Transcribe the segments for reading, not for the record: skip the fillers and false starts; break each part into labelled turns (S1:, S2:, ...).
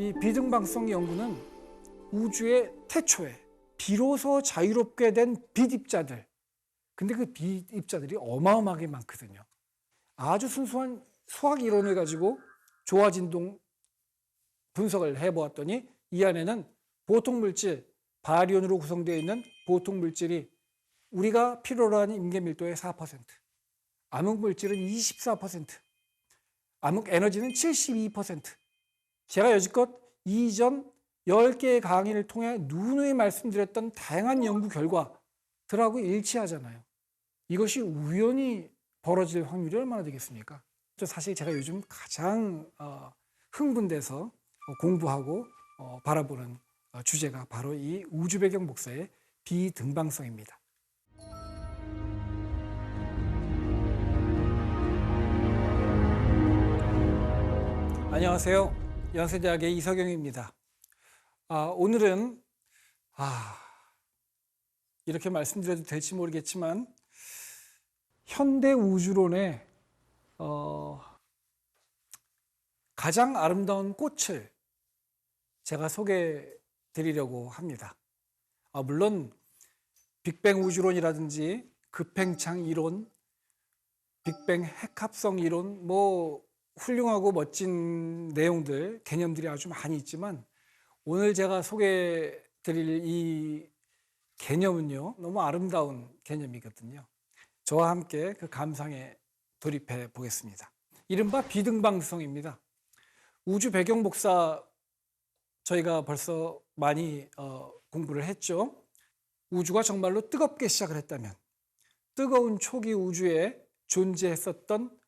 S1: 이 비등방성 연구는 우주의 태초에 비로소 자유롭게 된 빛입자들, 근데 그 빛입자들이 어마어마하게 많거든요. 아주 순수한 수학 이론을 가지고 조화진동 분석을 해보았더니 이 안에는 보통 물질, 바리온으로 구성되어 있는 보통 물질이 우리가 필요로 하는 임계밀도의 4%, 암흑 물질은 24%, 암흑 에너지는 72%. 제가 여지껏 이전 10개의 강의를 통해 누누이 말씀드렸던 다양한 연구 결과들하고 일치하잖아요. 이것이 우연히 벌어질 확률이 얼마나 되겠습니까? 사실 제가 요즘 가장 흥분돼서 공부하고 바라보는 주제가 바로 이 우주 배경 복사의 비등방성입니다. 안녕하세요. 연세대학의 이석영입니다. 오늘은 이렇게 말씀드려도 될지 모르겠지만 현대 우주론의 가장 아름다운 꽃을 제가 소개해 드리려고 합니다. 물론 빅뱅 우주론이라든지 급팽창 이론, 빅뱅 핵합성 이론, 훌륭하고 멋진 내용들, 개념들이 아주 많이 있지만 오늘 제가 소개해 드릴 이 개념은요, 너무 아름다운 개념이거든요. 저와 함께 그 감상에 돌입해 보겠습니다. 이른바 비등방성입니다. 우주 배경 복사 저희가 벌써 많이 공부를 했죠. 우주가 정말로 뜨겁게 시작을 했다면 뜨거운 초기 우주에 존재했었던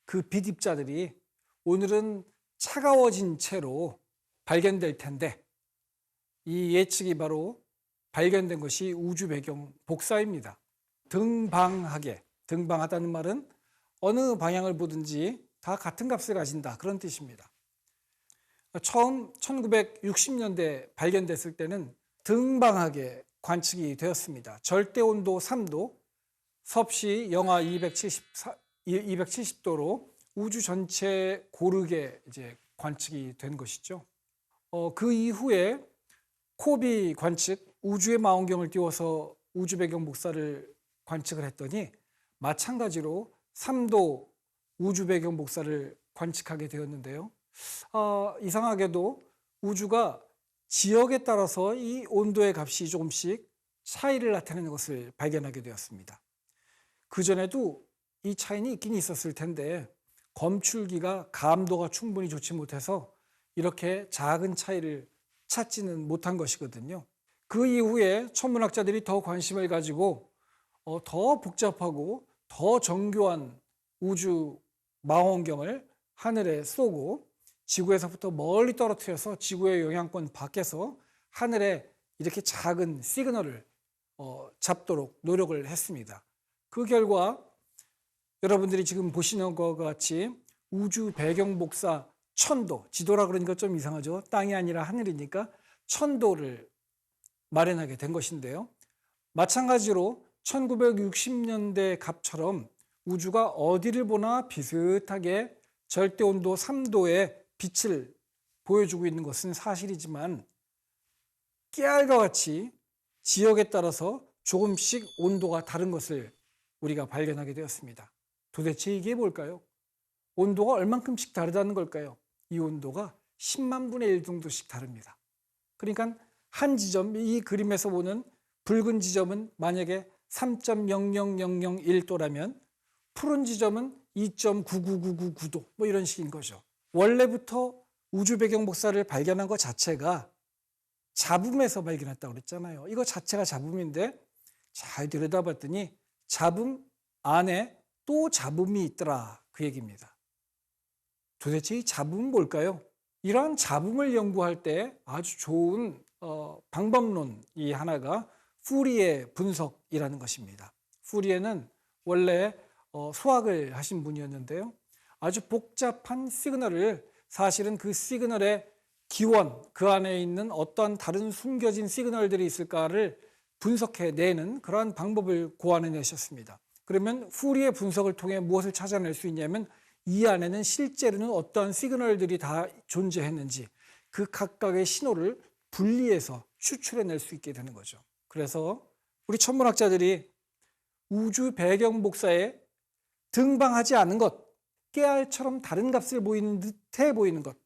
S1: 그 빛입자들이 오늘은 차가워진 채로 발견될 텐데 이 예측이 바로 발견된 것이 우주 배경 복사입니다. 등방하다는 말은 어느 방향을 보든지 다 같은 값을 가진다, 그런 뜻입니다. 처음 1960년대 발견됐을 때는 등방하게 관측이 되었습니다. 절대온도 3도, 섭씨 영하 270도로 우주 전체에 고르게 이제 관측이 된 것이죠. 그 이후에 코비 관측, 우주의 망원경을 띄워서 우주 배경 복사를 관측을 했더니 마찬가지로 3도 우주 배경 복사를 관측하게 되었는데요. 이상하게도 우주가 지역에 따라서 이 온도의 값이 조금씩 차이를 나타내는 것을 발견하게 되었습니다. 그전에도 이 차이는 있긴 있었을 텐데 검출기가 감도가 충분히 좋지 못해서 이렇게 작은 차이를 찾지는 못한 것이거든요. 그 이후에 천문학자들이 더 관심을 가지고 더 복잡하고 더 정교한 우주 망원경을 하늘에 쏘고 지구에서부터 멀리 떨어뜨려서 지구의 영향권 밖에서 하늘에 이렇게 작은 시그널을 잡도록 노력을 했습니다. 그 결과 여러분들이 지금 보시는 것과 같이 우주 배경 복사 1000도, 지도라 그러니까 좀 이상하죠. 땅이 아니라 하늘이니까 1000도를 마련하게 된 것인데요. 마찬가지로 1960년대 값처럼 우주가 어디를 보나 비슷하게 절대온도 3도의 빛을 보여주고 있는 것은 사실이지만 깨알과 같이 지역에 따라서 조금씩 온도가 다른 것을 우리가 발견하게 되었습니다. 도대체 이게 뭘까요? 온도가 얼만큼씩 다르다는 걸까요? 이 온도가 10만 분의 1 정도씩 다릅니다. 그러니까 한 지점, 이 그림에서 보는 붉은 지점은 만약에 3.00001도라면 푸른 지점은 2.99999도 이런 식인 거죠. 원래부터 우주 배경 복사를 발견한 것 자체가 잡음에서 발견했다고 그랬잖아요. 이거 자체가 잡음인데 잘 들여다봤더니 잡음 안에 또 잡음이 있더라, 그 얘기입니다. 도대체 이 잡음은 뭘까요? 이러한 잡음을 연구할 때 아주 좋은 방법론이 하나가 푸리에 분석이라는 것입니다. 푸리에는 원래 수학을 하신 분이었는데요. 아주 복잡한 시그널을 사실은 그 시그널의 기원, 그 안에 있는 어떤 다른 숨겨진 시그널들이 있을까를 분석해내는 그러한 방법을 고안해내셨습니다. 그러면 푸리의 분석을 통해 무엇을 찾아낼 수 있냐면 이 안에는 실제로는 어떤 시그널들이 다 존재했는지, 그 각각의 신호를 분리해서 추출해낼 수 있게 되는 거죠. 그래서 우리 천문학자들이 우주 배경 복사에 등방하지 않은 것, 깨알처럼 다른 값을 보이는 듯해 보이는 것,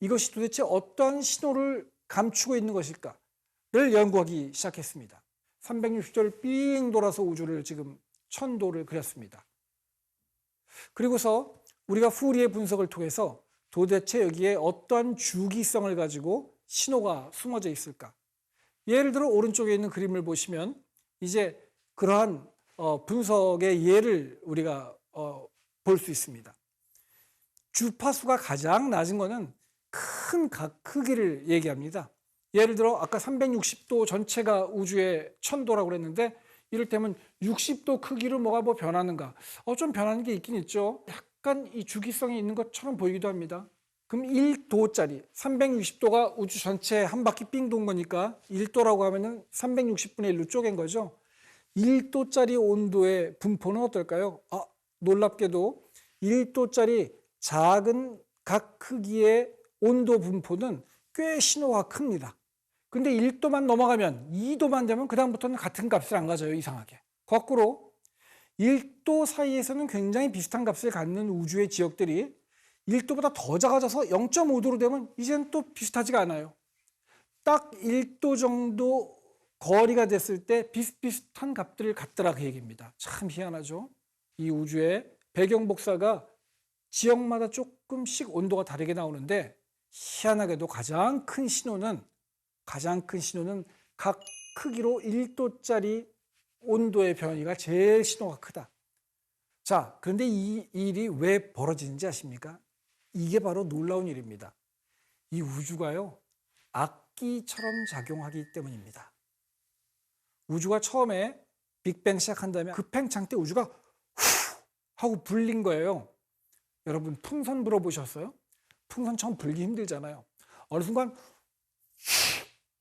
S1: 이것이 도대체 어떠한 신호를 감추고 있는 것일까를 연구하기 시작했습니다. 360도를 삥 돌아서 우주를 지금 천도를 그렸습니다. 그리고서 우리가 푸리의 분석을 통해서 도대체 여기에 어떠한 주기성을 가지고 신호가 숨어져 있을까? 예를 들어 오른쪽에 있는 그림을 보시면 이제 그러한 분석의 예를 우리가 볼 수 있습니다. 주파수가 가장 낮은 거는 큰 각 크기를 얘기합니다. 예를 들어 아까 360도 전체가 우주의 천도라고 그랬는데 이를테면 60도 크기로 뭐가 변하는가? 좀 변하는 게 있긴 있죠. 약간 이 주기성이 있는 것처럼 보이기도 합니다. 그럼 1도짜리 360도가 우주 전체 한 바퀴 삥 돈 거니까 1도라고 하면은 360분의 1로 쪼갠 거죠. 1도짜리 온도의 분포는 어떨까요? 놀랍게도 1도짜리 작은 각 크기의 온도 분포는 꽤 신호가 큽니다. 근데 1도만 넘어가면 2도만 되면 그다음부터는 같은 값을 안 가져요. 이상하게. 거꾸로 1도 사이에서는 굉장히 비슷한 값을 갖는 우주의 지역들이 1도보다 더 작아져서 0.5도로 되면 이제는 또 비슷하지가 않아요. 딱 1도 정도 거리가 됐을 때 비슷비슷한 값들을 갖더라 그 얘기입니다. 참 희한하죠. 이 우주의 배경 복사가 지역마다 조금씩 온도가 다르게 나오는데 희한하게도 가장 큰 신호는 각 크기로 1도짜리 온도의 변이가 제일 신호가 크다. 자, 그런데 이 일이 왜 벌어지는지 아십니까? 이게 바로 놀라운 일입니다. 이 우주가요, 악기처럼 작용하기 때문입니다. 우주가 처음에 빅뱅 시작한 다음에 그 팽창 때 우주가 후 하고 불린 거예요. 여러분 풍선 불어보셨어요? 풍선 처음 불기 힘들잖아요. 어느 순간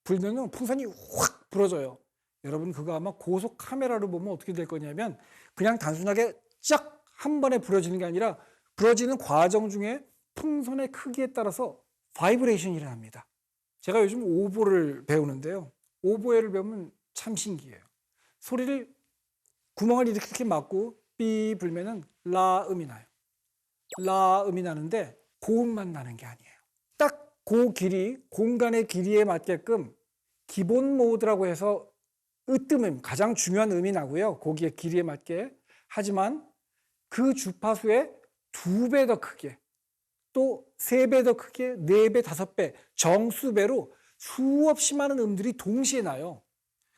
S1: 불면 풍선이 확 불어져요. 여러분 그거 아마 고속 카메라로 보면 어떻게 될 거냐면 그냥 단순하게 쫙 한 번에 불어지는 게 아니라 불어지는 과정 중에 풍선의 크기에 따라서 바이브레이션이 일어납니다. 제가 요즘 오보를 배우는데요. 오보에를 배우면 참 신기해요. 소리를 구멍을 이렇게 막고 삐 불면은 라 음이 나요. 라 음이 나는데 고음만 나는 게 아니에요. 딱 그 길이, 공간의 길이에 맞게끔 기본 모드라고 해서 으뜸음, 가장 중요한 음이 나고요. 거기에 길이에 맞게. 하지만 그 주파수의 2배 더 크게, 또 3배 더 크게, 4배, 5배, 정수배로 수없이 많은 음들이 동시에 나요.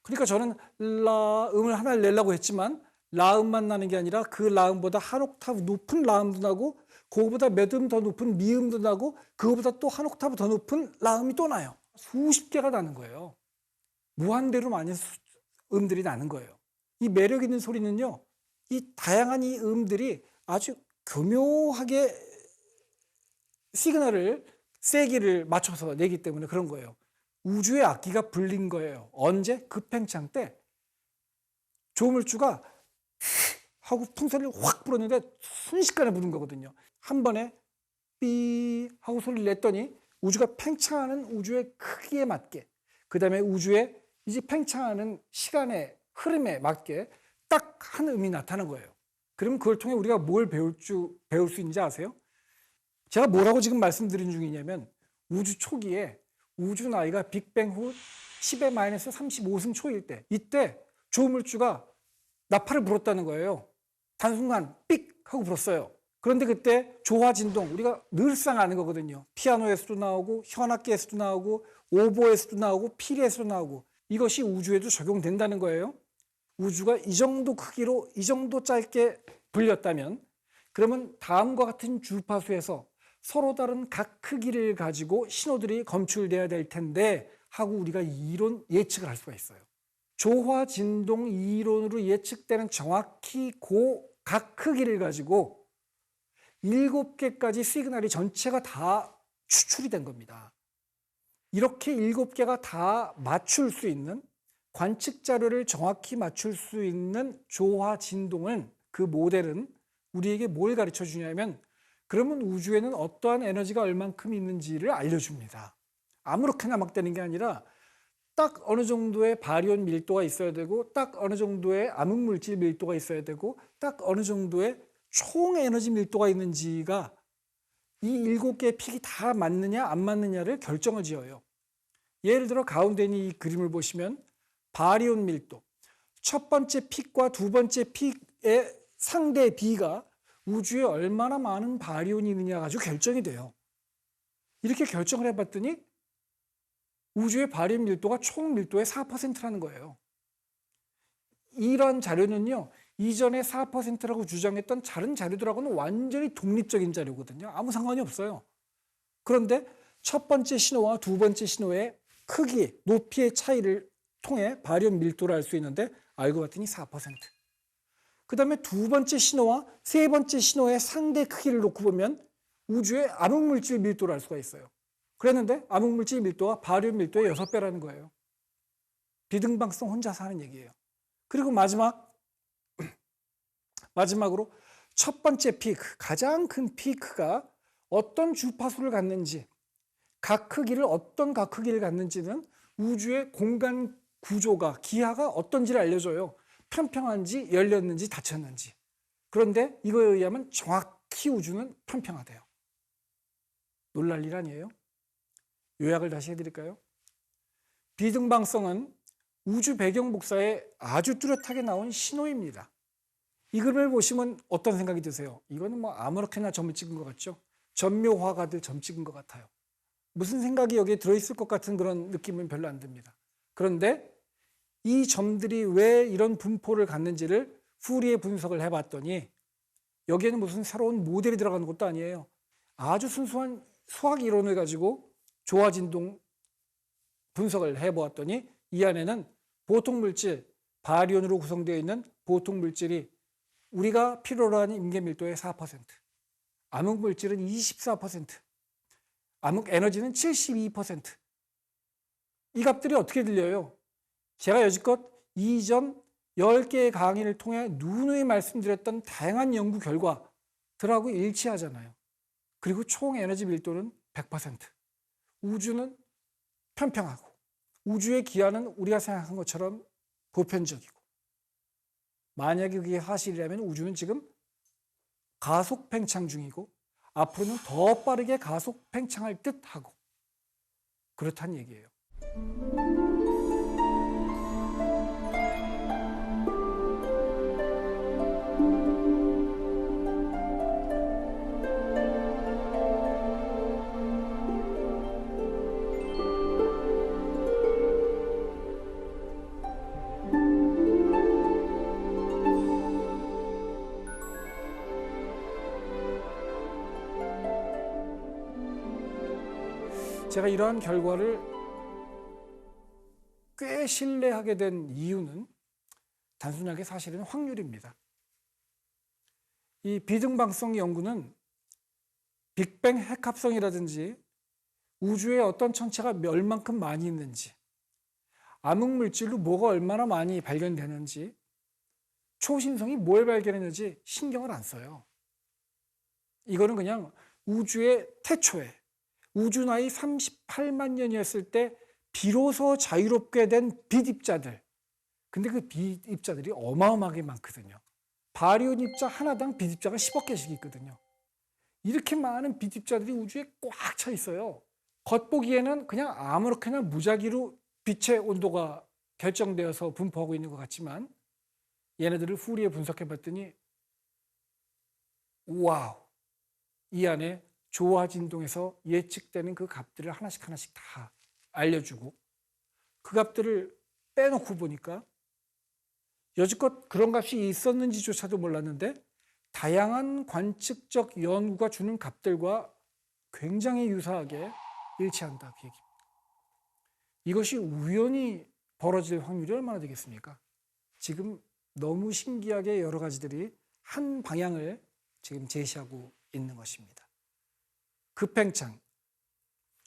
S1: 그러니까 저는 라 음을 하나를 내려고 했지만 라음만 나는 게 아니라 그 라음보다 한 옥타브 높은 라음도 나고 그거보다 몇 음 더 높은 미음도 나고 그거보다 또 한 옥타브 더 높은 라음이 또 나요. 수십 개가 나는 거예요. 무한대로 많은 음들이 나는 거예요. 이 매력 있는 소리는요, 이 다양한 이 음들이 아주 교묘하게 시그널을 세기를 맞춰서 내기 때문에 그런 거예요. 우주의 악기가 불린 거예요. 언제? 급팽창 때 조물주가 하고 풍선을 확 불었는데 순식간에 부는 거거든요. 한 번에 삐 하고 소리를 냈더니 우주가 팽창하는 우주의 크기에 맞게, 그 다음에 우주의 이제 팽창하는 시간의 흐름에 맞게 딱 한 음이 나타난 거예요. 그럼 그걸 통해 우리가 뭘 배울 수 있는지 아세요? 제가 뭐라고 지금 말씀드린 중이냐면 우주 초기에 우주 나이가 빅뱅 후 10의 마이너스 35승 초일 때, 이때 조물주가 나팔을 불었다는 거예요. 단순간 삑 하고 불었어요. 그런데 그때 조화진동, 우리가 늘상 아는 거거든요. 피아노에서도 나오고 현악기에서도 나오고 오보에서도 나오고 피리에서도 나오고, 이것이 우주에도 적용된다는 거예요. 우주가 이 정도 크기로 이 정도 짧게 불렸다면 그러면 다음과 같은 주파수에서 서로 다른 각 크기를 가지고 신호들이 검출돼야 될 텐데 하고 우리가 이론 예측을 할 수가 있어요. 조화진동 이론으로 예측되는 정확히 그 각 크기를 가지고 7개까지 시그널이 전체가 다 추출이 된 겁니다. 이렇게 7개가 다 맞출 수 있는, 관측 자료를 정확히 맞출 수 있는 조화진동은, 그 모델은 우리에게 뭘 가르쳐 주냐면 그러면 우주에는 어떠한 에너지가 얼만큼 있는지를 알려줍니다. 아무렇게나 막 되는 게 아니라 딱 어느 정도의 바리온 밀도가 있어야 되고 딱 어느 정도의 암흑물질 밀도가 있어야 되고 딱 어느 정도의 총 에너지 밀도가 있는지가 이 7개의 픽이 다 맞느냐 안 맞느냐를 결정을 지어요. 예를 들어 가운데 있는 이 그림을 보시면 바리온 밀도, 첫 번째 픽과 두 번째 픽의 상대 B가 우주에 얼마나 많은 바리온이 있느냐 가지고 결정이 돼요. 이렇게 결정을 해봤더니 우주의 바리온 밀도가 총 밀도의 4%라는 거예요. 이런 자료는요, 이전에 4%라고 주장했던 다른 자료들하고는 완전히 독립적인 자료거든요. 아무 상관이 없어요. 그런데 첫 번째 신호와 두 번째 신호의 크기, 높이의 차이를 통해 바리온 밀도를 알 수 있는데 알고 봤더니 4%. 그 다음에 두 번째 신호와 세 번째 신호의 상대 크기를 놓고 보면 우주의 암흑물질 밀도를 알 수가 있어요. 그랬는데 암흑물질 밀도가 바리온 밀도의 6배라는 거예요. 비등방성 혼자서 하는 얘기예요. 그리고 마지막으로 첫 번째 피크, 가장 큰 피크가 어떤 주파수를 갖는지, 각 크기를 어떤 각 크기를 갖는지는 우주의 공간 구조가, 기하가 어떤지를 알려줘요. 평평한지 열렸는지 닫혔는지. 그런데 이거에 의하면 정확히 우주는 평평하대요. 놀랄 일 아니에요? 요약을 다시 해드릴까요? 비등방성은 우주 배경 복사에 아주 뚜렷하게 나온 신호입니다. 이 그림을 보시면 어떤 생각이 드세요? 이거는 뭐 아무렇게나 점을 찍은 것 같죠? 전묘화가들 점 찍은 것 같아요. 무슨 생각이 여기에 들어있을 것 같은 그런 느낌은 별로 안 듭니다. 그런데 이 점들이 왜 이런 분포를 갖는지를 푸리에 분석을 해봤더니 여기에는 무슨 새로운 모델이 들어가는 것도 아니에요. 아주 순수한 수학 이론을 가지고 조화진동 분석을 해보았더니 이 안에는 보통 물질, 바리온으로 구성되어 있는 보통 물질이 우리가 필요로 하는 임계 밀도의 4%, 암흑 물질은 24%, 암흑 에너지는 72%. 이 값들이 어떻게 들려요? 제가 여지껏 이전 10개의 강의를 통해 누누이 말씀드렸던 다양한 연구 결과들하고 일치하잖아요. 그리고 총 에너지 밀도는 100%. 우주는 평평하고 우주의 기하는 우리가 생각한 것처럼 보편적이고, 만약에 그게 사실이라면 우주는 지금 가속 팽창 중이고 앞으로는 더 빠르게 가속 팽창할 듯하고 그렇다는 얘기예요. 제가 이러한 결과를 꽤 신뢰하게 된 이유는 단순하게 사실은 확률입니다. 이 비등방성 연구는 빅뱅 핵합성이라든지 우주에 어떤 천체가 얼만큼 많이 있는지, 암흑물질로 뭐가 얼마나 많이 발견되는지, 초신성이 뭘 발견했는지 신경을 안 써요. 이거는 그냥 우주의 태초에 우주 나이 38만 년이었을 때 비로소 자유롭게 된 빛입자들. 근데 그 빛입자들이 어마어마하게 많거든요. 바리온 입자 하나당 빛입자가 10억 개씩 있거든요. 이렇게 많은 빛입자들이 우주에 꽉 차 있어요. 겉보기에는 그냥 아무렇게나 무작위로 빛의 온도가 결정되어서 분포하고 있는 것 같지만 얘네들을 푸리에 분석해 봤더니 와우, 이 안에 조화진동에서 예측되는 그 값들을 하나씩 하나씩 다 알려주고, 그 값들을 빼놓고 보니까 여지껏 그런 값이 있었는지조차도 몰랐는데 다양한 관측적 연구가 주는 값들과 굉장히 유사하게 일치한다, 그 얘기입니다. 이것이 우연히 벌어질 확률이 얼마나 되겠습니까? 지금 너무 신기하게 여러 가지들이 한 방향을 지금 제시하고 있는 것입니다.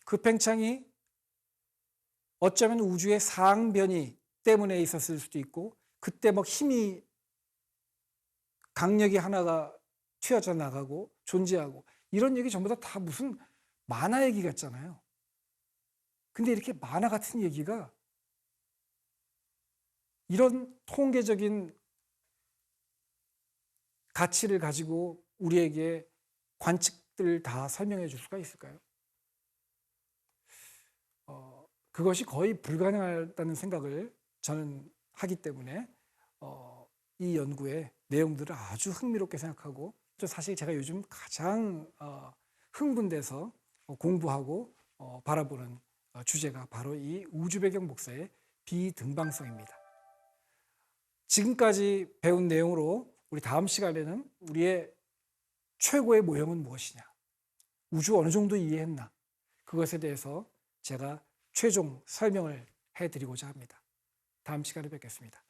S1: 급팽창이 어쩌면 우주의 상변이 때문에 있었을 수도 있고, 그때 막 힘이, 강력이 하나가 튀어져 나가고 존재하고, 이런 얘기 전부 다 무슨 만화 얘기 같잖아요. 근데 이렇게 만화 같은 얘기가 이런 통계적인 가치를 가지고 우리에게 관측들 다 설명해 줄 수가 있을까요? 그것이 거의 불가능하다는 생각을 저는 하기 때문에 이 연구의 내용들을 아주 흥미롭게 생각하고, 사실 제가 요즘 가장 흥분돼서 공부하고 바라보는 주제가 바로 이 우주 배경 복사의 비등방성입니다. 지금까지 배운 내용으로 우리 다음 시간에는 우리의 최고의 모형은 무엇이냐, 우주 어느 정도 이해했나, 그것에 대해서 제가 최종 설명을 해드리고자 합니다. 다음 시간에 뵙겠습니다.